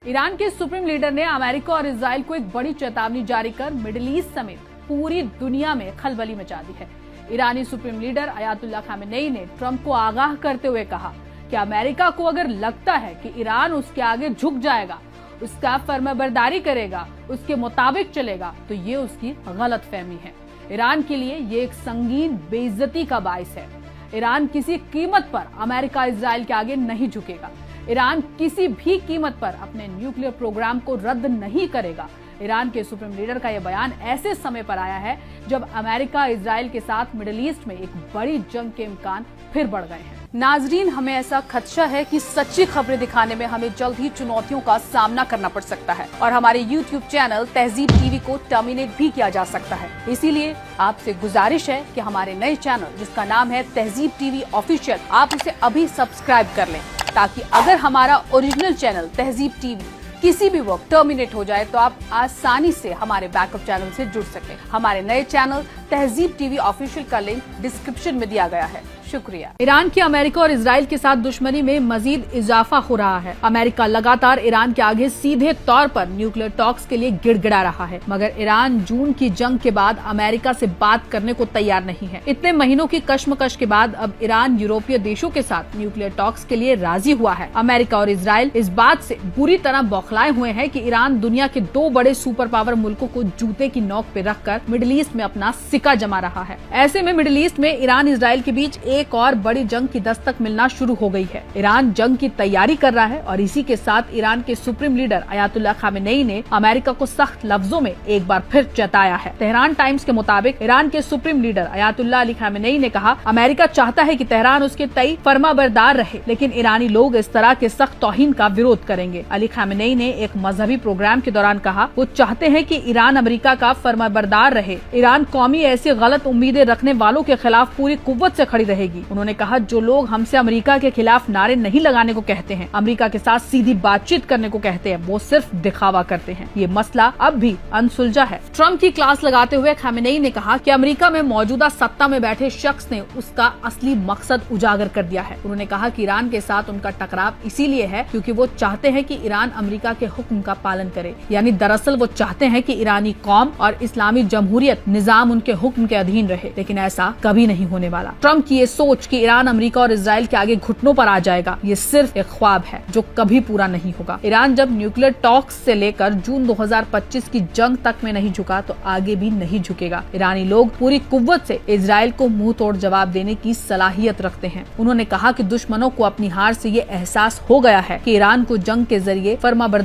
Iran के supreme leader ने America और इजराइल को एक बड़ी चेतावनी जारी कर मिडिल ईस्ट समेत पूरी दुनिया में खलबली मचा दी है। ईरानी सुप्रीम लीडर अयातुल्लाह खामेनेई ने ट्रंप को आगाह करते हुए कहा कि अमेरिका को अगर लगता है कि ईरान उसके आगे झुक जाएगा, उसका फर्माबरदारी करेगा, उसके मुताबिक चलेगा, तो ये उसकी गलतफहमी है। ईरान के लिए ये एक संगीन बेइज्जती का बाइस है। ईरान किसी कीमत पर अमेरिका इजराइल के आगे नहीं झुकेगा। ईरान किसी भी कीमत पर अपने न्यूक्लियर प्रोग्राम को रद्द नहीं करेगा। ईरान के सुप्रीम लीडर का यह बयान ऐसे समय पर आया है जब अमेरिका इजराइल के साथ मिडिल ईस्ट में एक बड़ी जंग के इम्कान फिर बढ़ गए हैं। नाजरीन, हमें ऐसा खदशा है कि सच्ची खबरें दिखाने में हमें जल्द ही चुनौतियों का सामना करना पड़ सकता है और हमारे YouTube चैनल तहजीब टीवी को टर्मिनेट भी किया जा सकता है। इसीलिए आपसे गुजारिश है कि हमारे नए चैनल जिसका नाम है तहजीब टीवी ऑफिशियल, आप उसे अभी सब्सक्राइब कर लें, ताकि अगर हमारा ओरिजिनल चैनल तहजीब टीवी किसी भी वक्त टर्मिनेट हो जाए तो आप आसानी से हमारे बैकअप चैनल से जुड़ सकें। हमारे नए चैनल तहजीब टीवी ऑफिशियल का लिंक डिस्क्रिप्शन में दिया गया है। शुक्रिया। ईरान की अमेरिका और इजराइल के साथ दुश्मनी में मजीद इजाफा हो रहा है। अमेरिका लगातार ईरान के आगे सीधे तौर पर न्यूक्लियर टॉक्स के लिए गिड़गिड़ा रहा है, मगर ईरान जून की जंग के बाद अमेरिका से बात करने को तैयार नहीं है। इतने महीनों की कश्मकश के बाद अब ईरान यूरोपीय देशों के साथ न्यूक्लियर टॉक्स के लिए राजी हुआ है। अमेरिका और इजराइल इस बात से बुरी तरह बौखलाए हुए हैं कि ईरान दुनिया के दो बड़े सुपर पावर मुल्कों को जूते की नोक पे रखकर मिडिल ईस्ट में अपना सिक्का जमा रहा है। ऐसे में मिडिल ईस्ट में ईरान इजराइल के बीच एक और बड़ी जंग की दस्तक मिलना शुरू हो गई है। ईरान जंग की तैयारी कर रहा है और इसी के साथ ईरान के सुप्रीम लीडर अयातुल्लाह खामेनेई ने अमेरिका को सख्त लफ्जों में एक बार फिर चेताया है। तेहरान टाइम्स के मुताबिक ईरान के supreme leader Ayatollah Ali Khamenei ने कहा, अमेरिका चाहता है कि तेहरान उसके तय फर्माबरदार रहे, लेकिन ईरानी लोग इस तरह के सख्त तौहीन का विरोध करेंगे। अली खामेनेई ने एक मजहबी प्रोग्राम के दौरान कहा, वो चाहते हैं कि ईरान अमेरिका का फर्माबरदार रहे। ईरान कौमी ऐसी गलत उम्मीदें रखने वालों के खिलाफ पूरी कुव्वत से खड़ी रहेगी। उन्होंने कहा, जो लोग हमसे अमेरिका के खिलाफ नारे नहीं लगाने को कहते हैं, अमेरिका के साथ सीधी बातचीत करने को कहते हैं, वो सिर्फ दिखावा करते हैं। ये मसला अब भी अनसुलझा है। ट्रंप की क्लास लगाते हुए खामेनेई ने कहा कि अमेरिका में मौजूदा सत्ता में बैठे शख्स ने उसका असली मकसद उजागर कर दिया है। उन्होंने कहा कि ईरान के साथ उनका टकराव इसीलिए है क्योंकि वो चाहते हैं कि ईरान अमेरिका के हुक्म का पालन करे, यानी दरअसल वो चाहते हैं कि ईरानी कौम और इस्लामी जमहूरियत निजाम उनके हुक्म के अधीन रहे, लेकिन ऐसा कभी नहीं होने वाला। ट्रंप की ये सोच कि ईरान अमेरिका और इजराइल के आगे घुटनों पर आ जाएगा, ये सिर्फ एक ख्वाब है जो कभी पूरा नहीं होगा। ईरान जब न्यूक्लियर टॉक्स से लेकर जून 2025 की जंग तक में नहीं झुका तो आगे भी नहीं झुकेगा। ईरानी लोग पूरी कुव्वत से इजराइल को मुंह तोड़ जवाब देने की सलाहियत रखते हैं। उन्होंने कहा कि दुश्मनों को अपनी हार से ये एहसास हो गया है कि ईरान को जंग के जरिए फर्माबरदारी